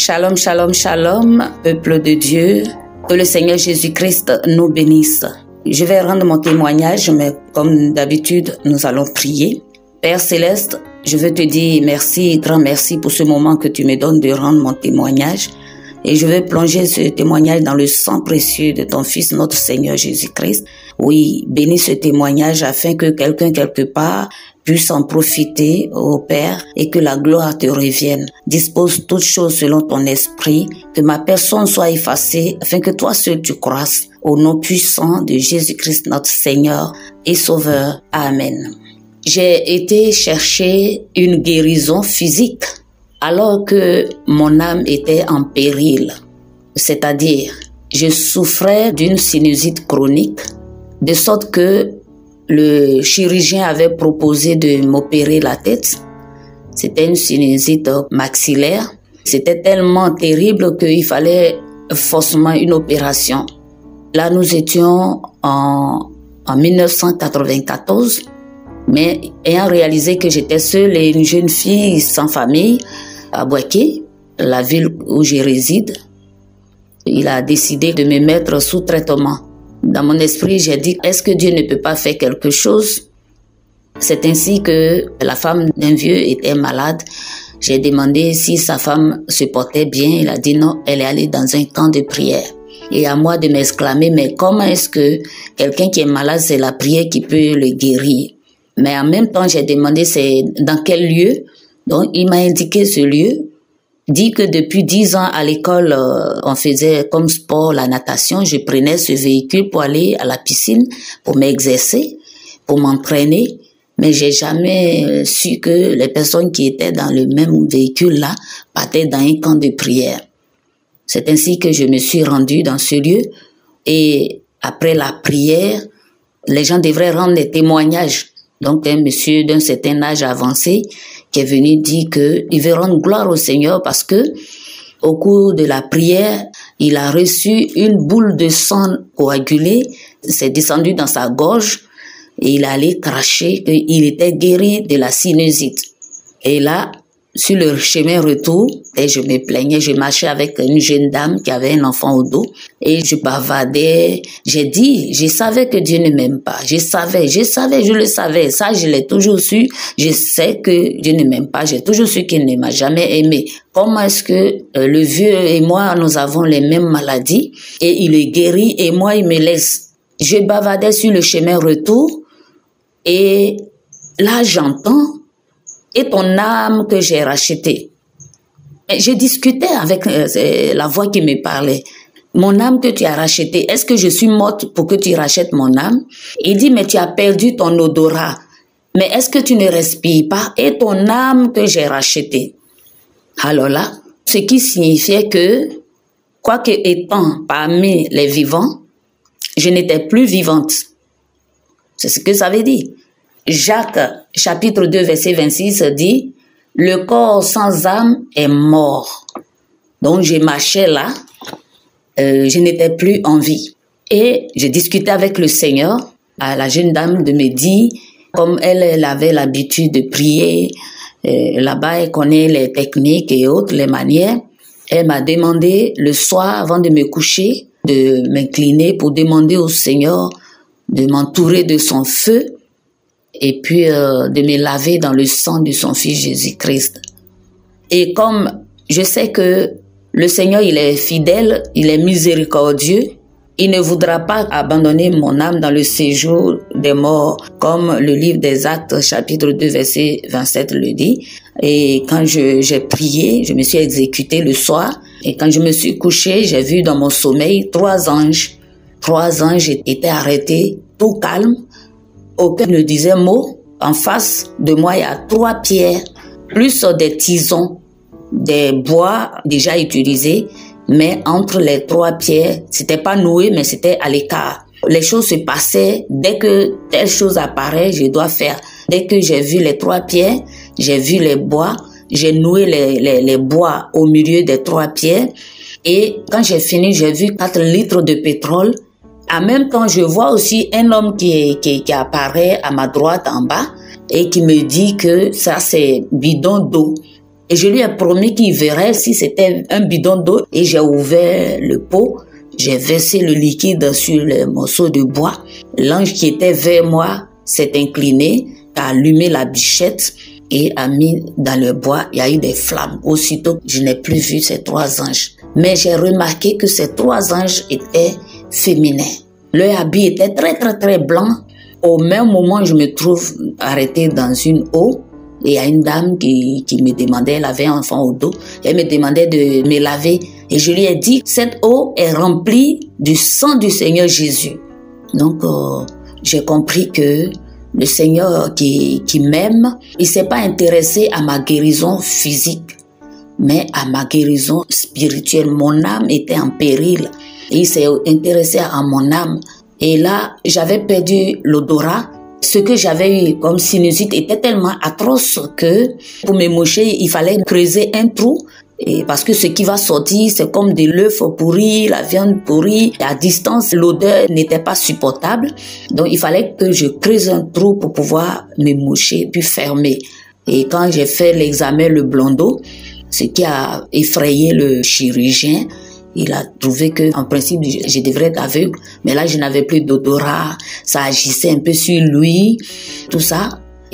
Shalom, shalom, shalom, peuple de Dieu. Que le Seigneur Jésus-Christ nous bénisse. Je vais rendre mon témoignage, mais comme d'habitude, nous allons prier. Père Céleste, je veux te dire merci, grand merci pour ce moment que tu me donnes de rendre mon témoignage. Et je vais plonger ce témoignage dans le sang précieux de ton Fils, notre Seigneur Jésus-Christ. Oui, bénis ce témoignage afin que quelqu'un quelque part puisse en profiter, ô Père, et que la gloire te revienne. Dispose toutes choses selon ton esprit, que ma personne soit effacée, afin que toi seul tu croisses. Au nom puissant de Jésus-Christ, notre Seigneur et Sauveur. Amen. J'ai été chercher une guérison physique alors que mon âme était en péril. C'est-à-dire, je souffrais d'une sinusite chronique, de sorte que le chirurgien avait proposé de m'opérer la tête. C'était une sinusite maxillaire. C'était tellement terrible qu'il fallait forcément une opération. Là, nous étions en 1994, mais ayant réalisé que j'étais seule et une jeune fille sans famille à Boaké, la ville où je réside, il a décidé de me mettre sous traitement. Dans mon esprit, j'ai dit, est-ce que Dieu ne peut pas faire quelque chose? C'est ainsi que la femme d'un vieux était malade. J'ai demandé si sa femme se portait bien. Il a dit non, elle est allée dans un camp de prière. Et à moi de m'exclamer, mais comment est-ce que quelqu'un qui est malade, c'est la prière qui peut le guérir? Mais en même temps, j'ai demandé c'est dans quel lieu. Donc, il m'a indiqué ce lieu. Dit que depuis 10 ans à l'école, on faisait comme sport la natation. Je prenais ce véhicule pour aller à la piscine, pour m'exercer, pour m'entraîner. Mais j'ai jamais su que les personnes qui étaient dans le même véhicule-là partaient dans un camp de prière. C'est ainsi que je me suis rendue dans ce lieu. Et après la prière, les gens devraient rendre des témoignages. Donc, un monsieur d'un certain âge avancé qui est venu dire qu'il veut rendre gloire au Seigneur parce que au cours de la prière, il a reçu une boule de sang coagulée, c'est descendu dans sa gorge et il allait cracher qu'il était guéri de la sinusite. Et là, sur le chemin retour, et je me plaignais, je marchais avec une jeune dame qui avait un enfant au dos et je bavardais. J'ai dit, je savais que Dieu ne m'aime pas. Je le savais. Ça, je l'ai toujours su. Je sais que Dieu ne m'aime pas. J'ai toujours su qu'il ne m'a jamais aimé. Comment est-ce que le vieux et moi, nous avons les mêmes maladies et il est guéri et moi, il me laisse. Je bavardais sur le chemin retour et là, j'entends et ton âme que j'ai rachetée. Et je discutais avec la voix qui me parlait. Mon âme que tu as rachetée, est-ce que je suis morte pour que tu rachètes mon âme? Il dit, mais tu as perdu ton odorat. Mais est-ce que tu ne respires pas? Et ton âme que j'ai rachetée. Alors là, ce qui signifiait que, quoique étant parmi les vivants, je n'étais plus vivante. C'est ce que ça veut dire. Jacques, chapitre 2, verset 26 dit, « Le corps sans âme est mort. » Donc, je marchais là, je n'étais plus en vie. Et je discutais avec le Seigneur, à la jeune dame de me dire, comme elle avait l'habitude de prier, là-bas, elle connaît les techniques et autres, les manières. Elle m'a demandé le soir, avant de me coucher, de m'incliner pour demander au Seigneur de m'entourer de son feu, et puis de me laver dans le sang de son Fils Jésus-Christ. Et comme je sais que le Seigneur, il est fidèle, il est miséricordieux, il ne voudra pas abandonner mon âme dans le séjour des morts, comme le livre des Actes, chapitre 2, verset 27 le dit. Et quand j'ai prié, je me suis exécutée le soir, et quand je me suis couchée, j'ai vu dans mon sommeil 3 anges. 3 anges étaient arrêtés, tout calmes, aucun ne disait mot. En face de moi, il y a 3 pierres, plus des tisons, des bois déjà utilisés, mais entre les 3 pierres, c'était pas noué, mais c'était à l'écart. Les choses se passaient, dès que telle chose apparaît, je dois faire. Dès que j'ai vu les 3 pierres, j'ai vu les bois, j'ai noué les bois au milieu des 3 pierres, et quand j'ai fini, j'ai vu 4 litres de pétrole. En même temps, je vois aussi un homme qui apparaît à ma droite en bas et qui me dit que ça, c'est bidon d'eau. Et je lui ai promis qu'il verrait si c'était un bidon d'eau. Et j'ai ouvert le pot. J'ai versé le liquide sur le morceau de bois. L'ange qui était vers moi s'est incliné, a allumé la bichette et a mis dans le bois. Il y a eu des flammes. Aussitôt, je n'ai plus vu ces 3 anges. Mais j'ai remarqué que ces 3 anges étaient féminins. Leur habit était très, très, très blanc. Au même moment, je me trouve arrêtée dans une eau. Et il y a une dame qui me demandait, elle avait un enfant au dos, elle me demandait de me laver. Et je lui ai dit, cette eau est remplie du sang du Seigneur Jésus. Donc, j'ai compris que le Seigneur qui m'aime, il s'est pas intéressé à ma guérison physique, mais à ma guérison spirituelle. Mon âme était en péril. Et il s'est intéressé à mon âme. Et là, j'avais perdu l'odorat. Ce que j'avais eu comme sinusite était tellement atroce que pour me moucher, il fallait creuser un trou. Et parce que ce qui va sortir, c'est comme de l'œuf pourri, la viande pourrie. À distance, l'odeur n'était pas supportable. Donc, il fallait que je creuse un trou pour pouvoir me moucher, puis fermer. Et quand j'ai fait l'examen, le blondeau, ce qui a effrayé le chirurgien, il a trouvé que, en principe, je devrais être aveugle. Mais là, je n'avais plus d'odorat. Ça agissait un peu sur lui, tout ça.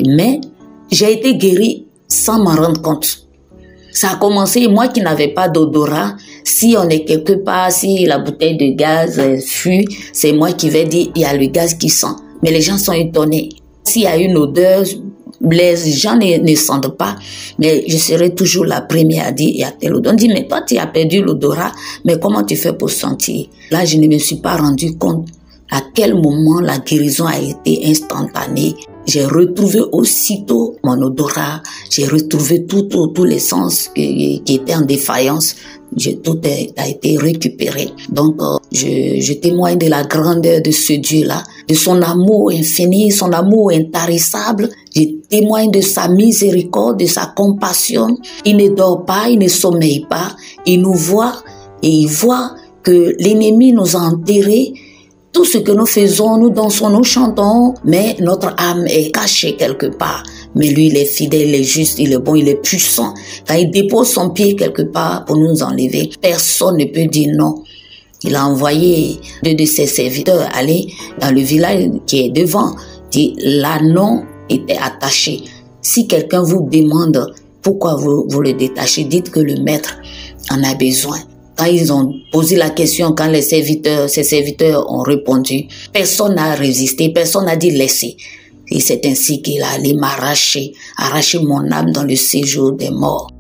Mais j'ai été guérie sans m'en rendre compte. Ça a commencé, moi qui n'avais pas d'odorat. Si on est quelque part, si la bouteille de gaz fuit, c'est moi qui vais dire, il y a le gaz qui sent. Mais les gens sont étonnés. S'il y a une odeur, les gens ne sentent pas, mais je serai toujours la première à dire, il y a telle odeur. On dit, mais toi, tu as perdu l'odorat, mais comment tu fais pour sentir? Là, je ne me suis pas rendu compte à quel moment la guérison a été instantanée. J'ai retrouvé aussitôt mon odorat, j'ai retrouvé tous les sens qui étaient en défaillance. Tout a été récupéré. Donc, je témoigne de la grandeur de ce Dieu-là, de son amour infini, son amour intarissable. Je témoigne de sa miséricorde, de sa compassion. Il ne dort pas, il ne sommeille pas. Il nous voit et il voit que l'ennemi nous a enterrés. Tout ce que nous faisons, nous dansons, nous chantons, mais notre âme est cachée quelque part. Mais lui, il est fidèle, il est juste, il est bon, il est puissant. Quand il dépose son pied quelque part pour nous enlever, personne ne peut dire non. Il a envoyé 2 de ses serviteurs aller dans le village qui est devant. L'ânon était attaché. Si quelqu'un vous demande pourquoi vous le détachez, dites que le maître en a besoin. Quand ils ont posé la question, quand ses serviteurs ont répondu, personne n'a résisté, personne n'a dit laissez. Et c'est ainsi qu'il a allé arracher mon âme dans le séjour des morts.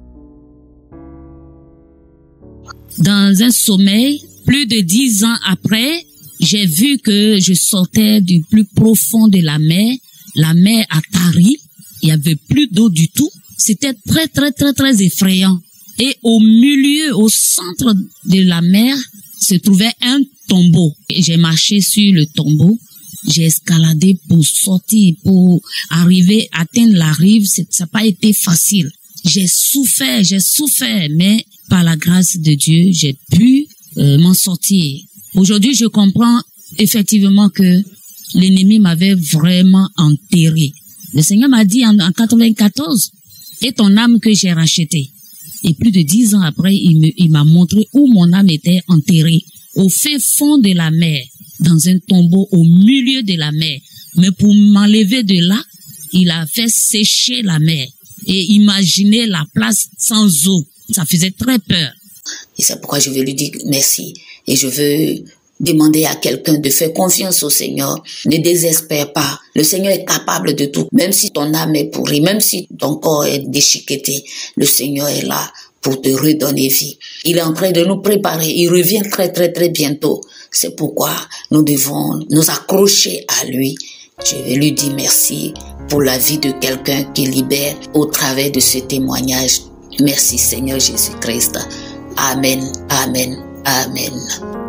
Dans un sommeil, plus de 10 ans après, j'ai vu que je sortais du plus profond de la mer. La mer a tari, il n'y avait plus d'eau du tout. C'était très, très, très, très effrayant. Et au milieu, au centre de la mer, se trouvait un tombeau. Et j'ai marché sur le tombeau. J'ai escaladé pour sortir, pour arriver, atteindre la rive. Ça n'a pas été facile. J'ai souffert, mais par la grâce de Dieu, j'ai pu m'en sortir. Aujourd'hui, je comprends effectivement que l'ennemi m'avait vraiment enterré. Le Seigneur m'a dit en 94, et ton âme que j'ai rachetée. Et plus de 10 ans après, il m'a montré où mon âme était enterrée, au fin fond de la mer, dans un tombeau au milieu de la mer. Mais pour m'enlever de là, il a fait sécher la mer. Et imaginez la place sans eau. Ça faisait très peur. Et c'est pourquoi je veux lui dire merci. Et je veux demander à quelqu'un de faire confiance au Seigneur. Ne désespère pas. Le Seigneur est capable de tout. Même si ton âme est pourrie, même si ton corps est déchiqueté, le Seigneur est là pour te redonner vie. Il est en train de nous préparer. Il revient très, très, très bientôt. C'est pourquoi nous devons nous accrocher à lui. Je vais lui dire merci pour la vie de quelqu'un qui libère au travers de ce témoignage. Merci Seigneur Jésus-Christ. Amen, amen, amen.